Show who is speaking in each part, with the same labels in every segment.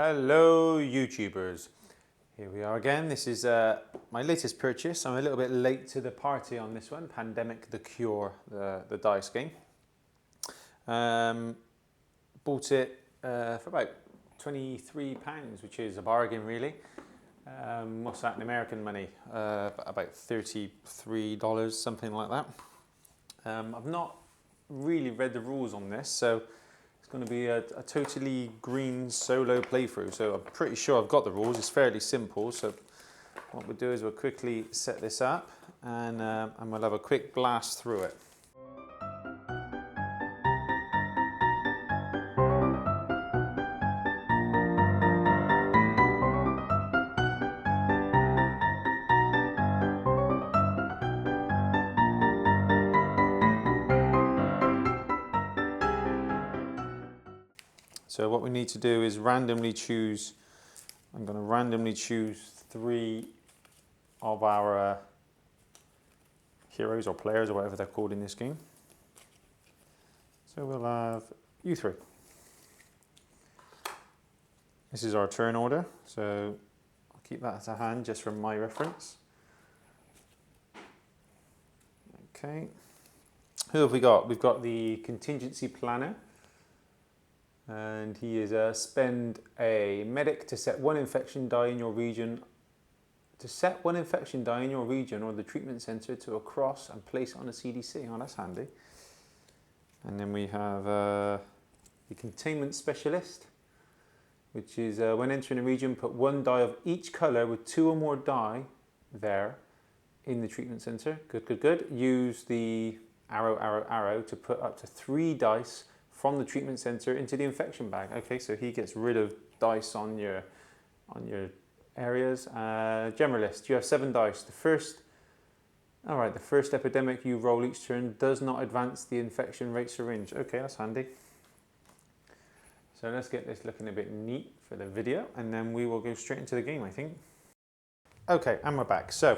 Speaker 1: Hello YouTubers, here we are again. This is my latest purchase. I'm a little bit late to the party on this one, Pandemic the Cure, the dice game. Bought it for about £23, which is a bargain really. What's that in American money? About $33, something like that. I've not really read the rules on this, so it's going to be a totally green solo playthrough. So I'm pretty sure I've got the rules. It's fairly simple. So what we'll do is we'll quickly set this up and we'll have a quick blast through it. So what we need to do is randomly choose, I'm going to randomly choose 3 of our heroes or players or whatever they're called in this game. So we'll have you 3. This is our turn order, so I'll keep that to hand just for my reference. Okay, who have we got? We've got the contingency planner. And he is spend a medic to set 1 infection die in your region. To set 1 infection die in your region or the treatment center to a cross and place it on a CDC. Oh, that's handy. And then we have the containment specialist, which is when entering a region, put 1 die of each color with 2 or more die there in the treatment center. Good, good, good. Use the arrow, arrow, arrow to put up to 3 dice from the treatment center into the infection bag. Okay, so he gets rid of dice on your areas. Generalist, you have 7 dice. The first epidemic you roll each turn does not advance the infection rate syringe. Okay, that's handy. So let's get this looking a bit neat for the video, and then we will go straight into the game, I think. Okay, and we're back. So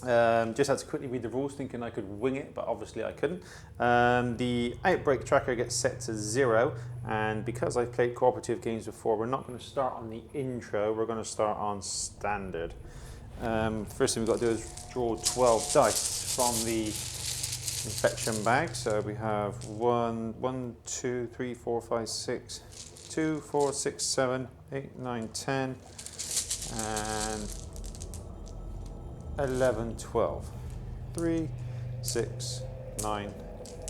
Speaker 1: just had to quickly read the rules, thinking I could wing it, but obviously I couldn't. The outbreak tracker gets set to 0, and because I've played cooperative games before, we're not going to start on the intro, we're going to start on standard. First thing we've got to do is draw 12 dice from the infection bag. So we have 1, 2, 3, 4, 5, 6, 2, 4, 6, 7, 8, 9, 10, and 11, 12. 3, 6, 9,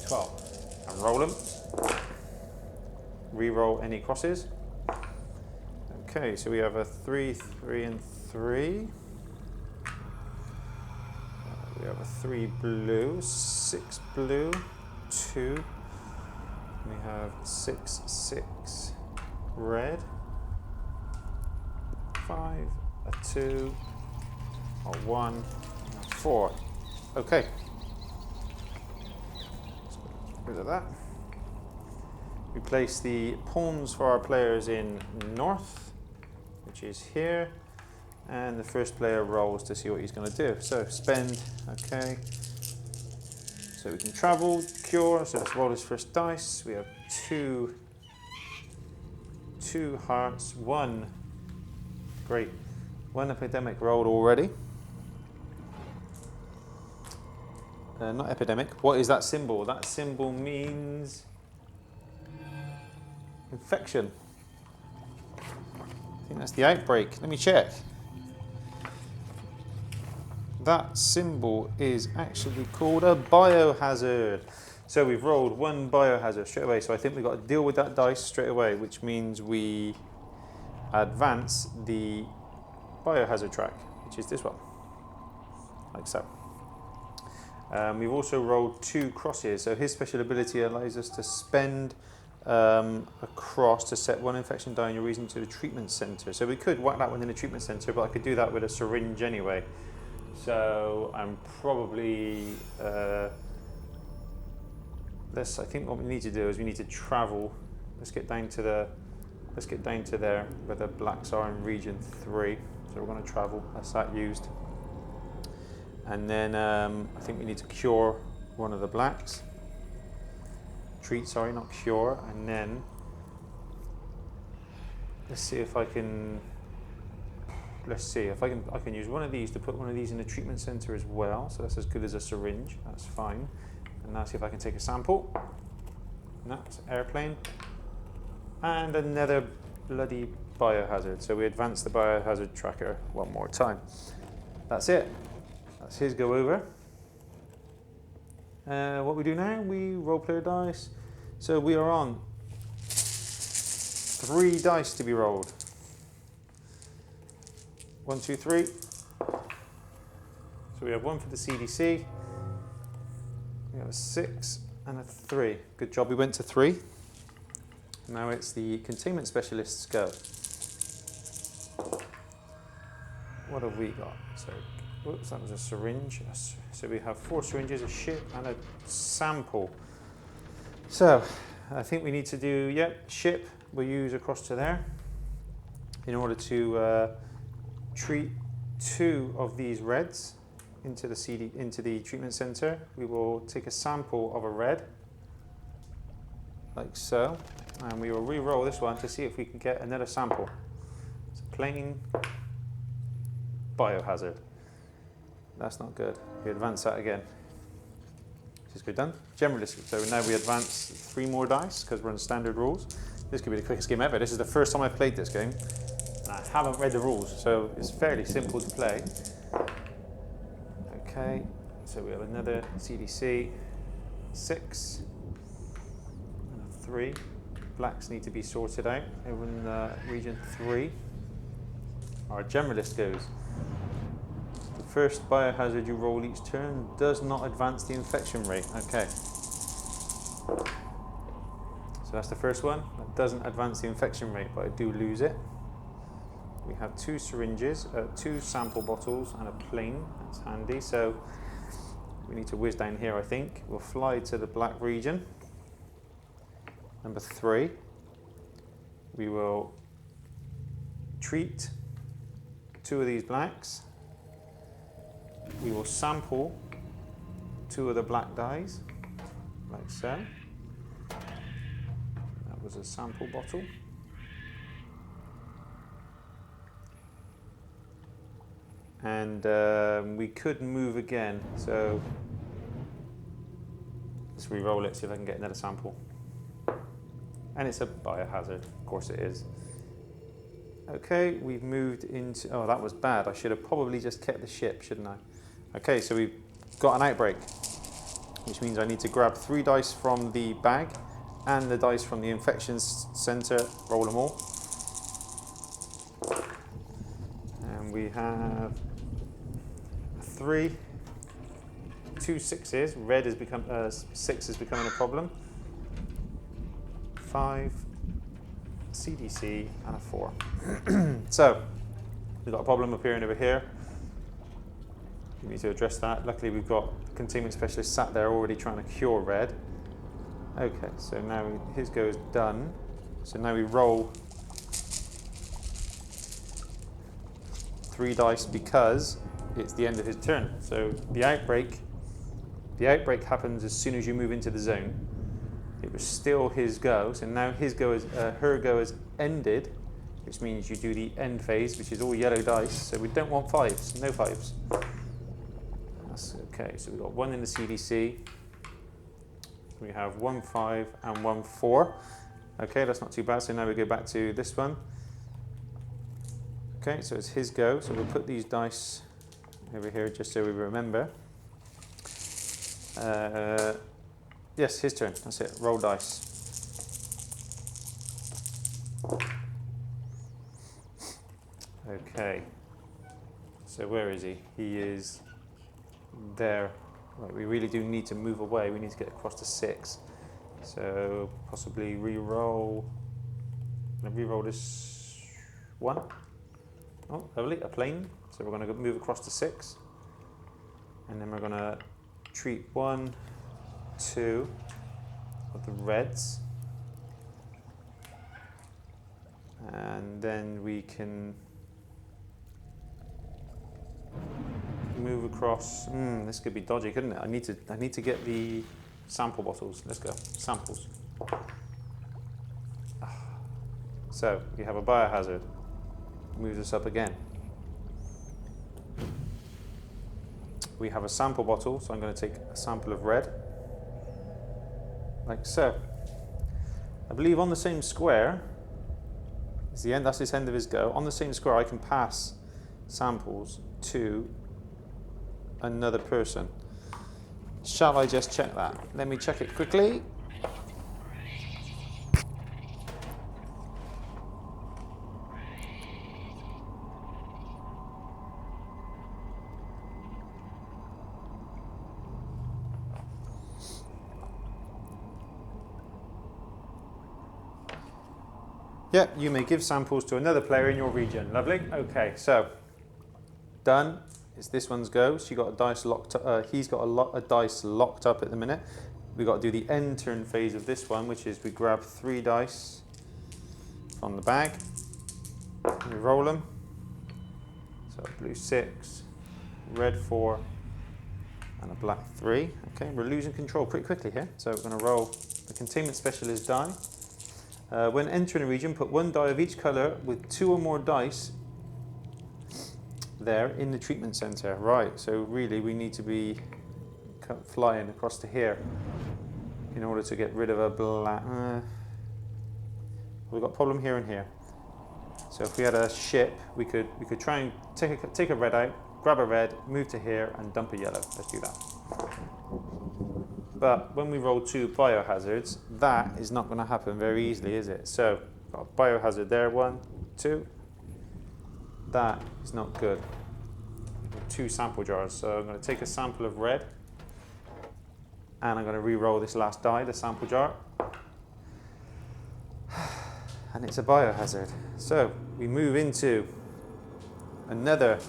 Speaker 1: 12. And roll them. Re-roll any crosses. Okay, so we have a 3, 3, and 3. We have a 3 blue, 6 blue, 2. We have 6, 6 red, 5, a 2, a 1, a 4. Okay. Rid of that. We place the pawns for our players in north, which is here, and the first player rolls to see what he's going to do. So spend, okay. So we can travel, cure, so let's roll his first dice. We have 2 hearts, 1, great, 1 epidemic rolled already. Not epidemic. What is that symbol? That symbol means infection. I think that's the outbreak. Let me check. That symbol is actually called a biohazard. So we've rolled 1 biohazard straight away. So I think we've got to deal with that dice straight away, which means we advance the biohazard track, which is this one, like so. We've also rolled 2 crosses, so his special ability allows us to spend a cross to set 1 infection die in your region to the treatment center. So we could whack that one in the treatment center, but I could do that with a syringe anyway. So I'm probably I think what we need to do is we need to travel. Let's get down to there where the blacks are in region 3. So we're going to travel. That's that used. And then I think we need to cure one of the blacks. Treat, sorry, not cure. And then let's see if I can. Let's see if I can use one of these to put one of these in the treatment center as well. So that's as good as a syringe. That's fine. And now see if I can take a sample. No, it's an airplane. And another bloody biohazard. So we advance the biohazard tracker one more time. That's it. That's his go over. What we do now, we roll player dice. So we are on 3 dice to be rolled. 1, 2, 3. So we have 1 for the CDC. We have a 6 and a 3. Good job, we went to 3. Now it's the containment specialist's go. What have we got? So, whoops, that was a syringe. So we have 4 syringes, a ship, and a sample. So I think we need to do, ship we'll use across to there in order to treat 2 of these reds into the treatment center. We will take a sample of a red, like so, and we will re-roll this one to see if we can get another sample. It's a plain biohazard. That's not good. We advance that again. Just go done. Generalist. So now we advance 3 more dice because we're on standard rules. This could be the quickest game ever. This is the first time I've played this game. And I haven't read the rules, so it's fairly simple to play. Okay, so we have another CDC, 6, and a 3. Blacks need to be sorted out over in region 3. Our generalist goes. The first biohazard you roll each turn does not advance the infection rate. Okay. So that's the first one. That doesn't advance the infection rate, but I do lose it. We have 2 syringes, 2 sample bottles, and a plane. That's handy. So we need to whiz down here, I think. We'll fly to the black region. Number 3. We will treat 2 of these blacks. We will sample 2 of the black dyes, like so. That was a sample bottle. And we could move again, so let's re-roll it, see if I can get another sample. And it's a biohazard, of course it is. Okay, we've moved into, oh that was bad, I should have probably just kept the ship, shouldn't I? Okay, so we've got an outbreak, which means I need to grab 3 dice from the bag and the dice from the infections center, roll them all. And we have 3, 2 6s, red has become, 6 is becoming a problem. 5, CDC, and a 4. So, we've got a problem appearing over here. We need to address that. Luckily, we've got the containment specialist sat there already trying to cure red. Okay, so now his go is done. So now we roll 3 dice because it's the end of his turn. So the outbreak happens as soon as you move into the zone. It was still his go, so now his go is, her go has ended, which means you do the end phase, which is all yellow dice. So we don't want 5s, no 5s. That's okay. So we've got 1 in the CDC. We have 1 5 and 1 4. Okay, that's not too bad. So now we go back to this one. Okay, so it's his go. So we'll put these dice over here just so we remember. Yes, his turn. That's it. Roll dice. Okay. So where is he? He is there. Right, we really do need to move away. We need to get across to 6. So possibly re-roll. Re-roll this 1. Oh, lovely. A plane. So we're going to move across to 6. And then we're going to treat 1, 2 of the reds, and then we can move across. This could be dodgy, couldn't it? I need to get the sample bottles. Let's go. Samples. So we have a biohazard. Moves us up again. We have a sample bottle, so I'm going to take a sample of red, like so. I believe on the same square is the end. That's this end of his go. On the same square, I can pass samples to another person. Shall I just check that? Let me check it quickly. Yep, you may give samples to another player in your region. Lovely. Okay, so done. It's this one's go. She got a dice locked. He's got a dice locked up at the minute. We've got to do the end turn phase of this one, which is we grab 3 dice from the bag. We roll them. So blue 6, red 4, and a black 3. Okay, we're losing control pretty quickly here. So we're going to roll the containment specialist die. When entering a region, put 1 die of each colour with 2 or more dice there in the treatment centre. Right, so really we need to be flying across to here in order to get rid of a black... we've got a problem here and here. So if we had a ship, we could try and take a red out, grab a red, move to here and dump a yellow. Let's do that. But when we roll 2 biohazards, that is not going to happen very easily, is it? So, got a biohazard there, 1, 2. That is not good. 2 sample jars. So I'm going to take a sample of red, and I'm going to re-roll this last die, the sample jar. And it's a biohazard. So we move into another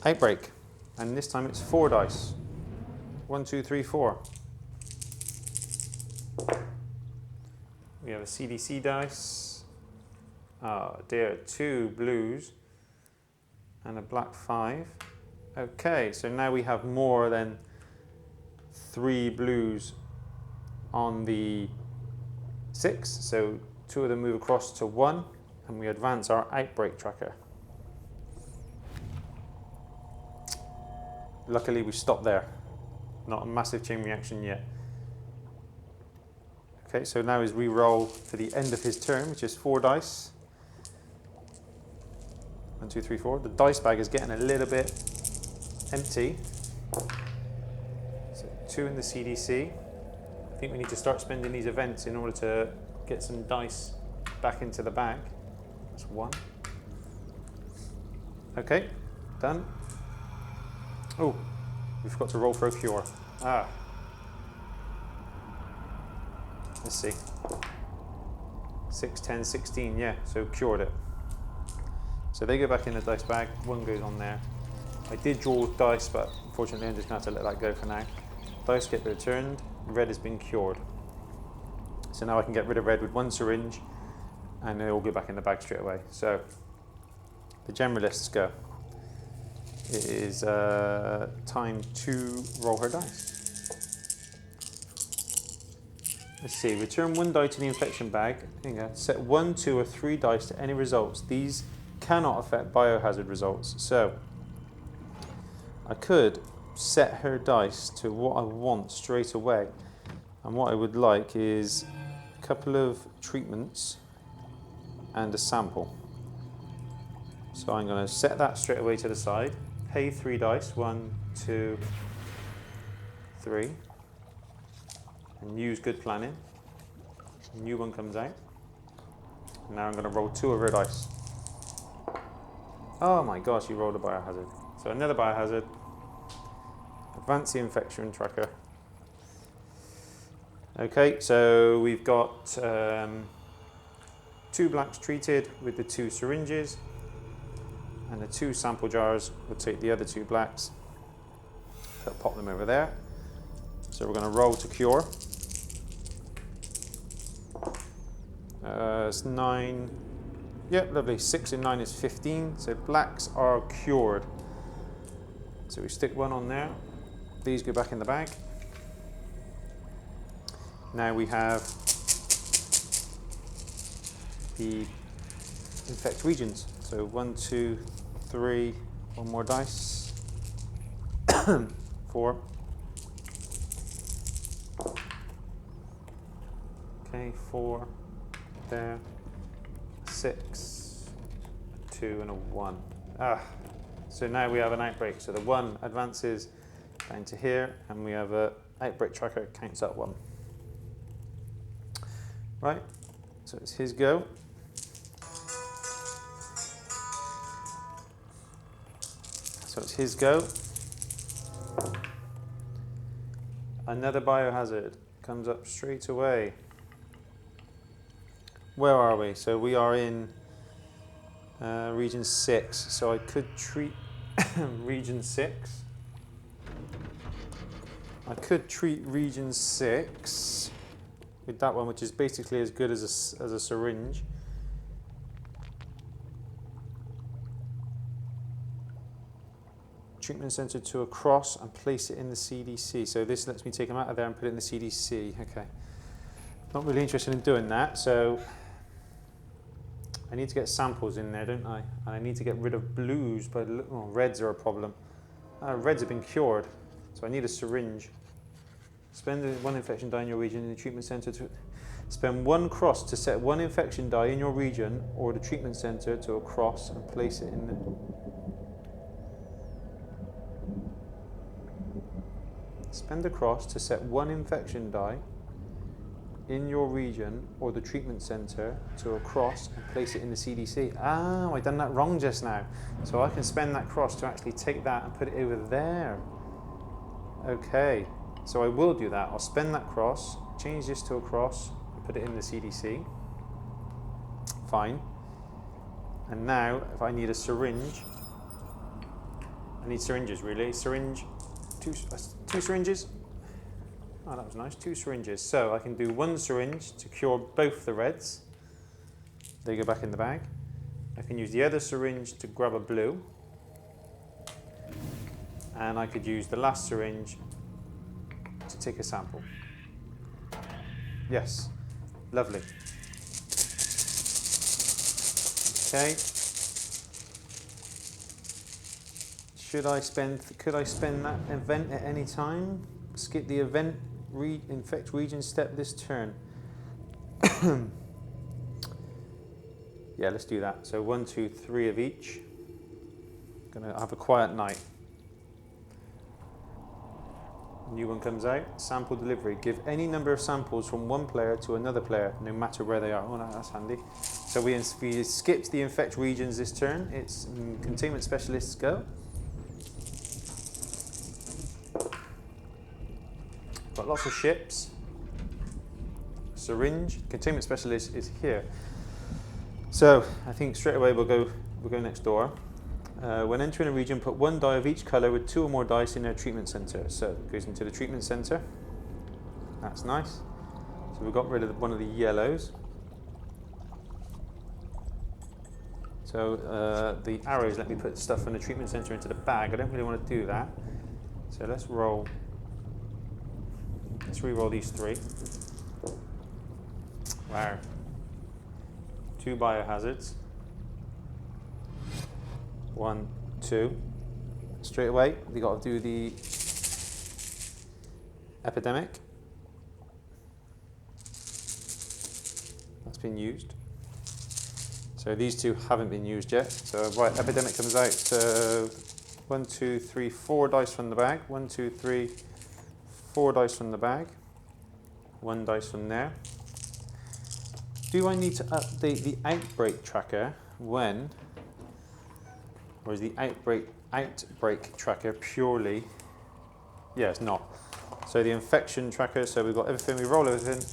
Speaker 1: outbreak, and this time it's 4 dice. 1, 2, 3, 4. We have a CDC dice. Oh dear, 2 blues and a black 5. Okay, so now we have more than 3 blues on the 6. So 2 of them move across to 1, and we advance our outbreak tracker. Luckily we stopped there. Not a massive chain reaction yet. Okay, so now is re-roll to the end of his turn, which is 4 dice. 1, 2, 3, 4. The dice bag is getting a little bit empty. So 2 in the CDC. I think we need to start spending these events in order to get some dice back into the bag. That's 1. Okay, done. Oh, we forgot to roll for a cure. Ah. Let's see. 6, 10, 16, yeah, so cured it. So they go back in the dice bag, 1 goes on there. I did draw dice, but unfortunately I'm just going to have to let that go for now. Dice get returned, red has been cured. So now I can get rid of red with 1 syringe, and they all go back in the bag straight away. So the generalists go. It is time to roll her dice. Let's see, return 1 die to the infection bag. There you go. Set 1, 2 or 3 dice to any results. These cannot affect biohazard results. So I could set her dice to what I want straight away. And what I would like is a couple of treatments and a sample. So I'm going to set that straight away to the side. Pay 3 dice, 1, 2, 3. And use good planning. A new one comes out. And now I'm going to roll 2 of her dice. Oh my gosh, you rolled a biohazard. So another biohazard. Advance the infection tracker. Okay, so we've got 2 blacks treated with the 2 syringes. And the 2 sample jars, we'll take the other 2 blacks, pop them over there. So we're going to roll to cure. It's 9, yep, lovely, 6 and 9 is 15, so blacks are cured. So we stick 1 on there, these go back in the bag. Now we have the infect regions. So 1, 2, 3, one more dice, 4. Okay, 4 there, 6, 2 and a 1. So now we have an outbreak. So the 1 advances down to here, and we have a outbreak tracker counts at 1. Right, so it's his go. So it's his go. Another biohazard comes up straight away. Where are we? So we are in region 6. So I could treat region 6. I could treat region 6 with that one, which is basically as good as a syringe. Treatment center to a cross and place it in the CDC. So this lets me take them out of there and put it in the CDC. Okay. Not really interested in doing that, so I need to get samples in there, don't I? And I need to get rid of blues, but reds are a problem. Reds have been cured, so I need a syringe. Spend 1 infection die in your region in the treatment center to spend 1 cross to set 1 infection die in your region or the treatment center to a cross and place it in the... Spend a cross to set 1 infection die in your region or the treatment center to a cross and place it in the CDC. I done that wrong just now. So I can spend that cross to actually take that and put it over there. Okay, so I will do that. I'll spend that cross, change this to a cross and put it in the CDC. Fine. And now if I need a syringe, I need syringes really. Syringe, two syringes. Oh, that was nice, 2 syringes. So I can do 1 syringe to cure both the reds. They go back in the bag. I can use the other syringe to grab a blue. And I could use the last syringe to take a sample. Yes, lovely. Okay. Could I spend that event at any time? Skip the event, infect region step this turn. Yeah, let's do that. So 1, 2, 3 of each. Gonna have a quiet night. New one comes out. Sample delivery. Give any number of samples from one player to another player, no matter where they are. Oh, no, that's handy. So we skipped the infect regions this turn. It's containment specialists go. Got lots of ships. Syringe. Containment specialist is here. So I think straight away we'll go next door. When entering a region, put 1 die of each colour with 2 or more dice in their treatment centre. So it goes into the treatment centre. That's nice. So we've got rid of one of the yellows. So the arrows let me put stuff from the treatment centre into the bag. I don't really want to do that. So let's roll. Let's re-roll these 3. Wow. 2 biohazards. 1, 2. Straight away, we got to do the epidemic. That's been used. So these 2 haven't been used yet. So right, epidemic comes out. So 1, 2, 3, 4 dice from the bag. 1, 2, 3, 4 dice from the bag. 1 dice from there. Do I need to update the outbreak tracker when? Or is the outbreak tracker purely? Yeah, it's not. So the infection tracker, so we've got everything, we roll everything.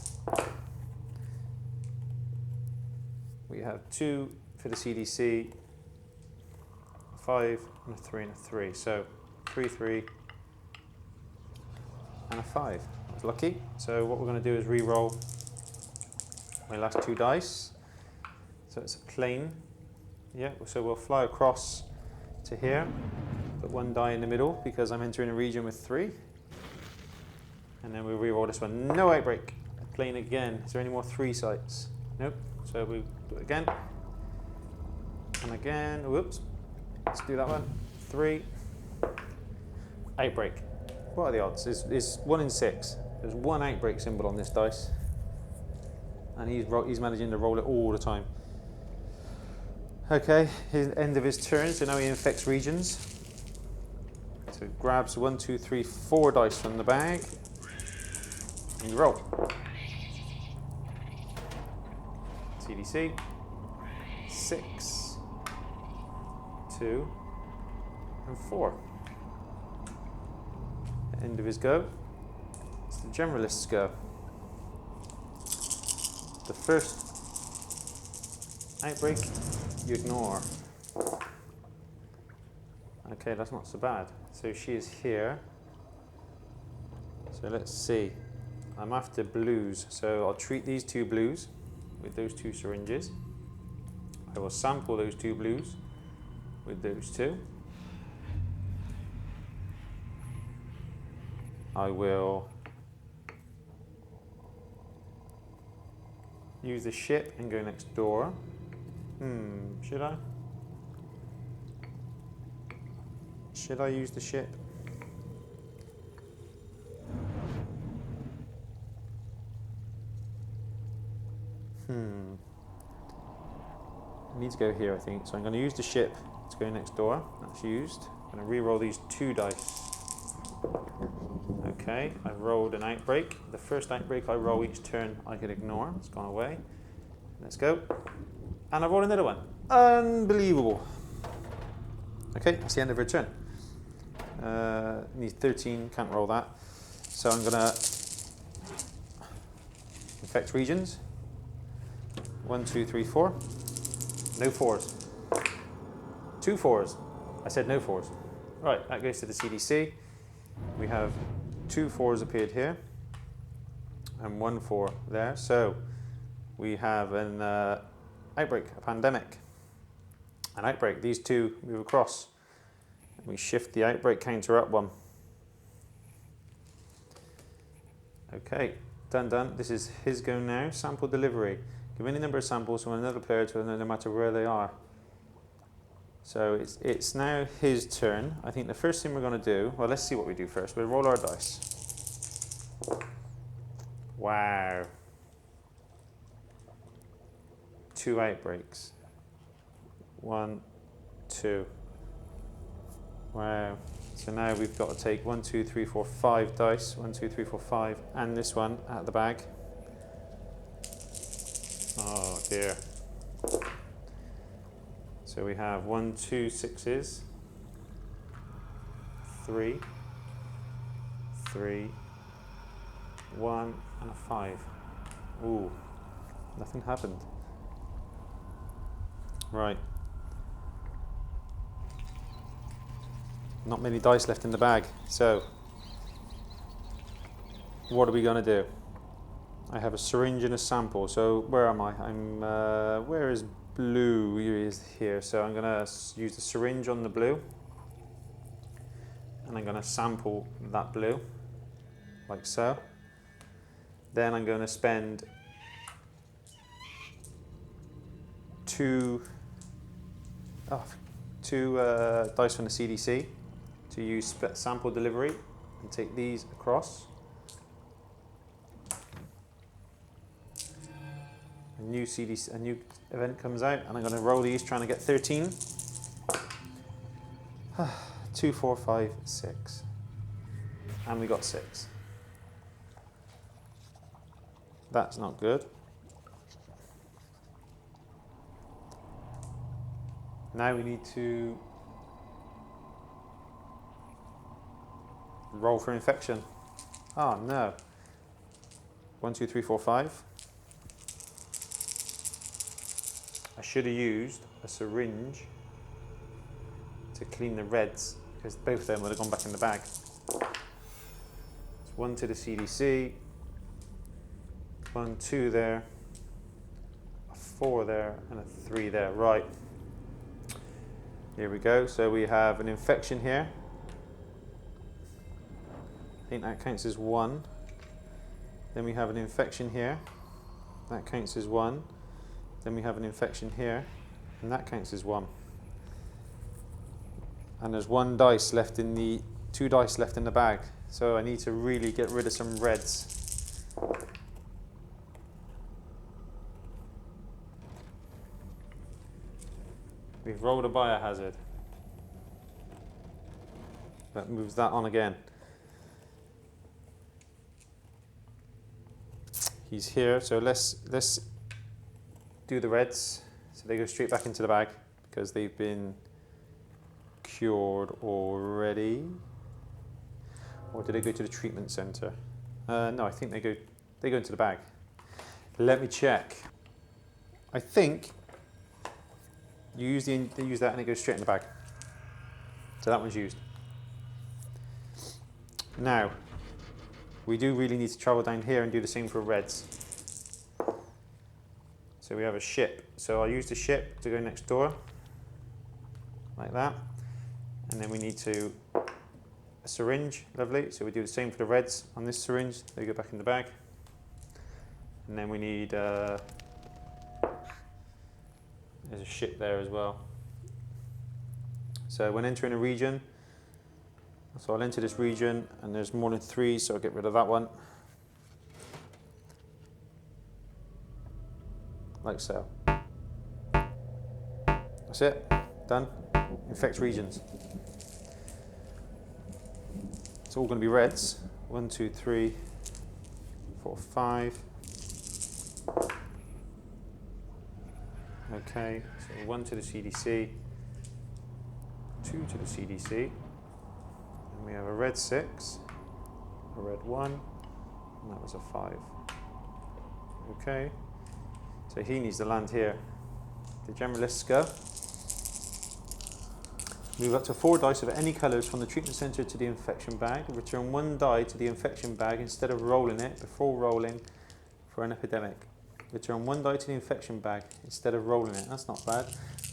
Speaker 1: We have 2 for the CDC, 5 and a 3 and a 3. So 3, 3 and a 5. I was lucky. So what we're going to do is re-roll my last 2 dice. So it's a plane. Yeah, so we'll fly across to here, put 1 die in the middle because I'm entering a region with 3. And then we'll re-roll this one. No outbreak. Plane again. Is there any more 3 sites? Nope. So we do it again. And again, whoops. Let's do that one. 3. Outbreak. What are the odds? It's 1 in 6. There's 1 outbreak symbol on this dice. And he's managing to roll it all the time. Okay, his end of his turn, so now he infects regions. So he grabs 1, 2, 3, 4 dice from the bag. And you roll. CDC. 6, 2, and 4. End of his go. It's the generalist's go. The first outbreak, you ignore. Okay, that's not so bad. So she is here. So let's see. I'm after blues, so I'll treat these 2 blues with those 2 syringes. I will sample those 2 blues with those 2. I will use the ship and go next door. Should I? Should I use the ship? I need to go here, I think. So I'm going to use the ship to go next door. That's used. I'm going to re-roll these 2 dice. Okay, I've rolled an outbreak. The first outbreak I roll each turn I could ignore. It's gone away. Let's go. And I roll another one. Unbelievable. Okay, that's the end of her turn. Needs 13, can't roll that. So I'm going to infect regions. 1, 2, 3, 4. No 4s. 2 4s. I said no 4s. Right, that goes to the CDC. We have 2 4s appeared here and 1 4 there. So we have an outbreak, a pandemic. An outbreak. These 2 move across. We shift the outbreak counter up 1. Okay, done. This is his go now. Sample delivery. Give any number of samples from another player to another, no matter where they are. So it's now his turn. I think the first thing we're going to do, well, let's see what we do first. We'll roll our dice. Wow. 2 outbreaks. 1, 2. Wow. So now we've got to take 1, 2, 3, 4, 5 dice. 1, 2, 3, 4, 5. And this one out of the bag. Oh dear. So we have 1, 2 6s. 3, 3, 1, and a 5. Ooh, nothing happened. Right. Not many dice left in the bag. So, what are we going to do? I have a syringe and a sample. So where am I? Where is blue? He is here. So I'm going to use the syringe on the blue. And I'm going to sample that blue, like so. Then I'm going to spend 2 dice from the CDC to use sample delivery and take these across. A new event comes out, and I'm going to roll these, trying to get 13. 2, 4, 5, 6. And we got 6. That's not good. Now we need to roll for infection. Oh no. 1, 2, 3, 4, 5. I should have used a syringe to clean the reds, because both of them would have gone back in the bag. It's 1 to the CDC, 1, 2 there, a 4 there, and a 3 there. Right. Here we go. So we have an infection here. I think that counts as 1. Then we have an infection here. That counts as 1. Then we have an infection here, and that counts as 1. And there's 2 dice left in the bag. So I need to really get rid of some reds. We've rolled a biohazard. That moves that on again. He's here, so let's do the reds. So they go straight back into the bag because they've been cured already. Or did they go to the treatment center? No, I think they go into the bag. Let me check. I think they use that and it goes straight in the bag. So that one's used. Now, we do really need to travel down here and do the same for reds. So we have a ship. So I'll use the ship to go next door, like that. And then we need a syringe, lovely. So we do the same for the reds on this syringe. They go back in the bag. And then we need, there's a ship there as well. So when entering a region, so I'll enter this region and there's more than 3, so I'll get rid of that one. Like so. That's it, done. Infect regions. It's all going to be reds. 1, 2, 3, 4, 5. Okay, so 1 to the CDC, 2 to the CDC, and we have a red 6, a red 1, and that was a 5. Okay, so he needs to land here. The generalists go. Move up to 4 dice of any colours from the treatment centre to the infection bag. Return 1 die to the infection bag instead of rolling it before rolling for an epidemic. Return 1 die to the infection bag instead of rolling it. That's not bad.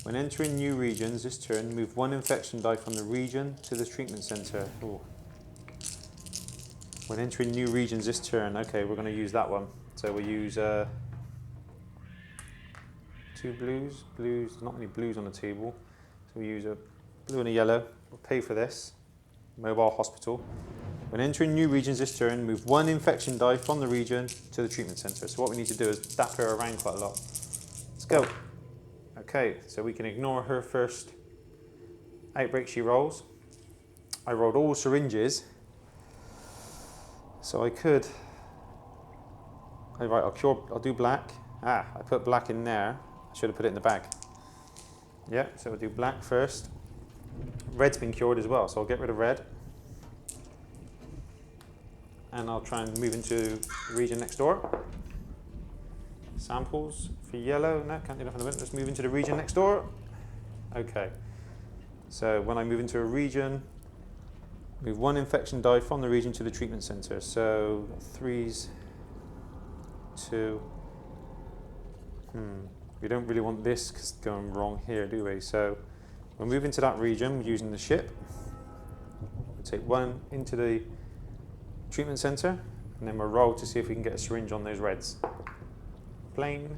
Speaker 1: When entering new regions this turn, move 1 infection die from the region to the treatment centre. Ooh. When entering new regions this turn, okay, we're going to use that one. So we'll use 2 blues. There's not many blues on the table. So we use a blue and a yellow. We'll pay for this. Mobile hospital. When entering new regions this turn, move 1 infection die from the region to the treatment centre. So what we need to do is dap her around quite a lot. Let's go. Okay, so we can ignore her first outbreak she rolls. I rolled all syringes. So I could, right, I'll do black. I put black in there. I should have put it in the bag. Yeah, so we'll do black first. Red's been cured as well, so I'll get rid of red. And I'll try and move into the region next door. Samples for yellow. No, can't do enough in a minute. Let's move into the region next door. Okay. So when I move into a region, move 1 infection die from the region to the treatment centre. So 3s, 2. We don't really want this because it's going wrong here, do we? So we'll move into that region using the ship. We'll take 1 into the treatment centre, and then we'll roll to see if we can get a syringe on those reds. Plane.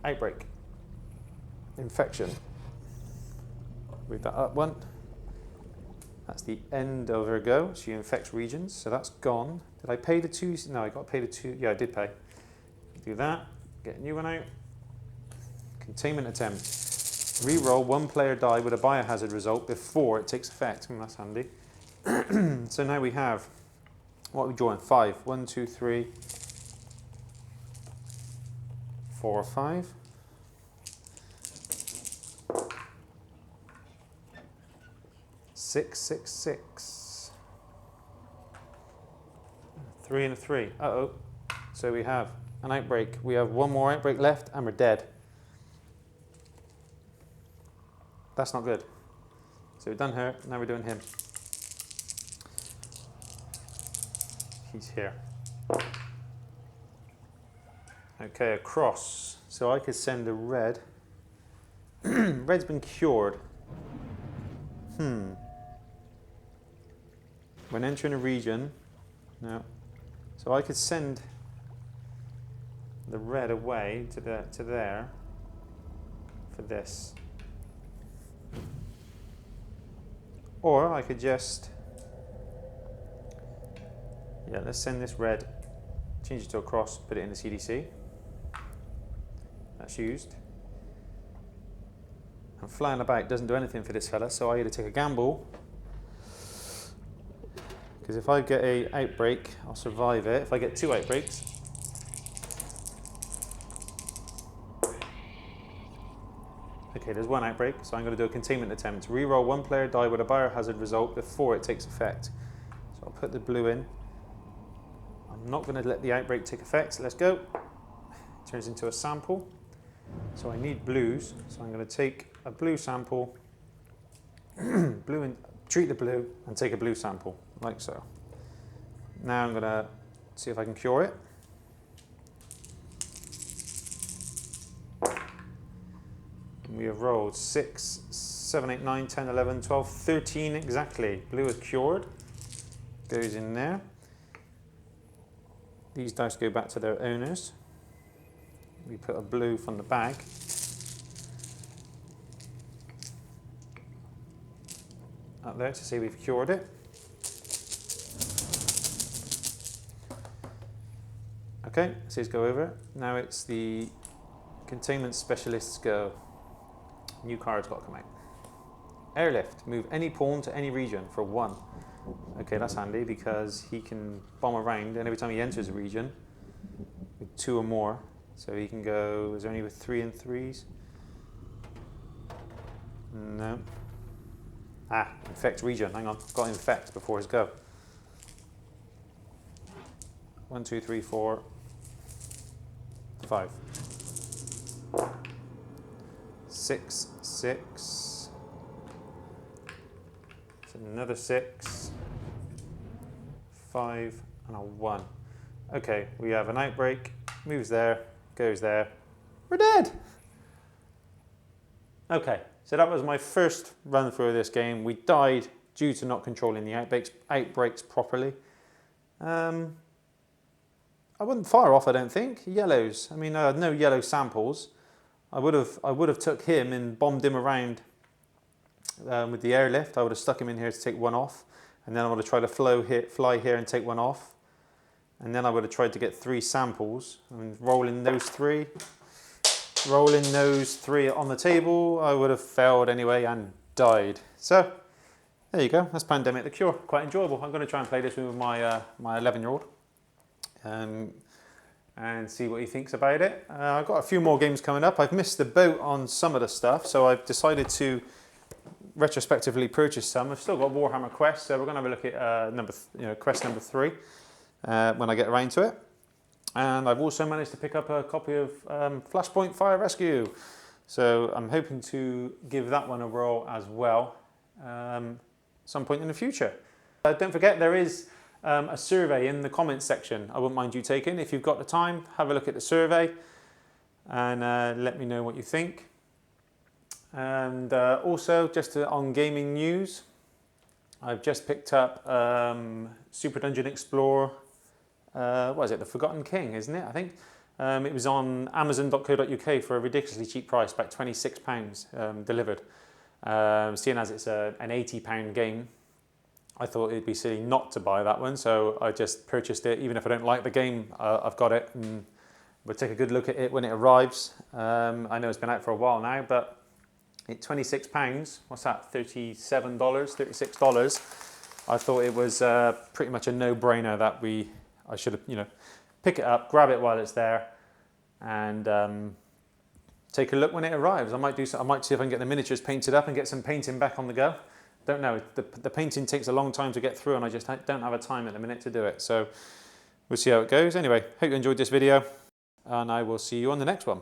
Speaker 1: Outbreak. Infection. Move that up 1. That's the end of her go. She infects regions, so that's gone. Did I pay the 2? No, I got to pay the 2. Yeah, I did pay. Do that. Get a new one out. Containment attempt. Re-roll 1 player die with a biohazard result before it takes effect. That's handy. So now we have, what are we drawing? 5. 1, 2, 3, 4, 5. 6, 6, 6. 3 and a 3. Uh-oh. So we have an outbreak. We have 1 more outbreak left and we're dead. That's not good. So we've done her, now we're doing him. He's here. Okay, across. So I could send a red. Red's been cured. When entering a region, no. So I could send the red away to there for this. Or I could just, yeah, let's send this red, change it to a cross, put it in the CDC. That's used. And flying about doesn't do anything for this fella, so I either take a gamble, because if I get a outbreak, I'll survive it. If I get 2 outbreaks, okay, there's 1 outbreak, so I'm going to do a containment attempt. Reroll 1 player die with a biohazard result before it takes effect. So I'll put the blue in. I'm not going to let the outbreak take effect, so let's go. It turns into a sample. So I need blues, so I'm going to take a blue sample, treat the blue, and take a blue sample, like so. Now I'm going to see if I can cure it. We have rolled 6, 7, 8, 9, 10, 11, 12, 13 exactly. Blue is cured, goes in there. These dice go back to their owners. We put a blue from the bag. Up there to see we've cured it. Okay, so let's go over it. Now it's the containment specialist's go. New card's got to come out. Airlift, move any pawn to any region for 1. Okay, that's handy because he can bomb around, and every time he enters a region with 2 or more, so he can go, is there any with 3 and 3s? No. Ah, infect region, hang on, got infect before his go. 1, 2, 3, 4, 5. 6, 6. It's another 6. 5 and a 1. Okay, we have an outbreak, moves there, goes there. We're dead! Okay, so that was my first run through of this game. We died due to not controlling the outbreaks properly. I wasn't far off, I don't think. Yellows, I mean, no yellow samples. I would have took him and bombed him around with the airlift. I would have stuck him in here to take 1 off, and then I would have tried to fly here and take 1 off, and then I would have tried to get 3 samples and rolling those 3 on the table. I would have failed anyway and died. So there you go. That's Pandemic the Cure. Quite enjoyable. I'm going to try and play this with my my 11-year-old. And see what he thinks about it. I've got a few more games coming up. I've missed the boat on some of the stuff, so I've decided to retrospectively purchase some. I've still got Warhammer Quest, so we're going to have a look at quest number 3 when I get around to it. And I've also managed to pick up a copy of Flashpoint Fire Rescue, so I'm hoping to give that one a roll as well some point in the future. Don't forget, there is a survey in the comments section. I wouldn't mind you taking. If you've got the time, have a look at the survey and let me know what you think. And also, just on gaming news, I've just picked up Super Dungeon Explorer. What is it? The Forgotten King, isn't it? I think it was on Amazon.co.uk for a ridiculously cheap price, about £26 delivered. Seeing as it's an £80 game, I thought it'd be silly not to buy that one, so I just purchased it. Even if I don't like the game, I've got it, and we'll take a good look at it when it arrives. I know it's been out for a while now, but at £26, what's that, $37, $36? I thought it was pretty much a no-brainer that I should have, pick it up, grab it while it's there, and take a look when it arrives. I might see if I can get the miniatures painted up and get some painting back on the go. Don't know, the painting takes a long time to get through, and I just don't have a time at the minute to do it. So we'll see how it goes. Anyway, hope you enjoyed this video, and I will see you on the next one.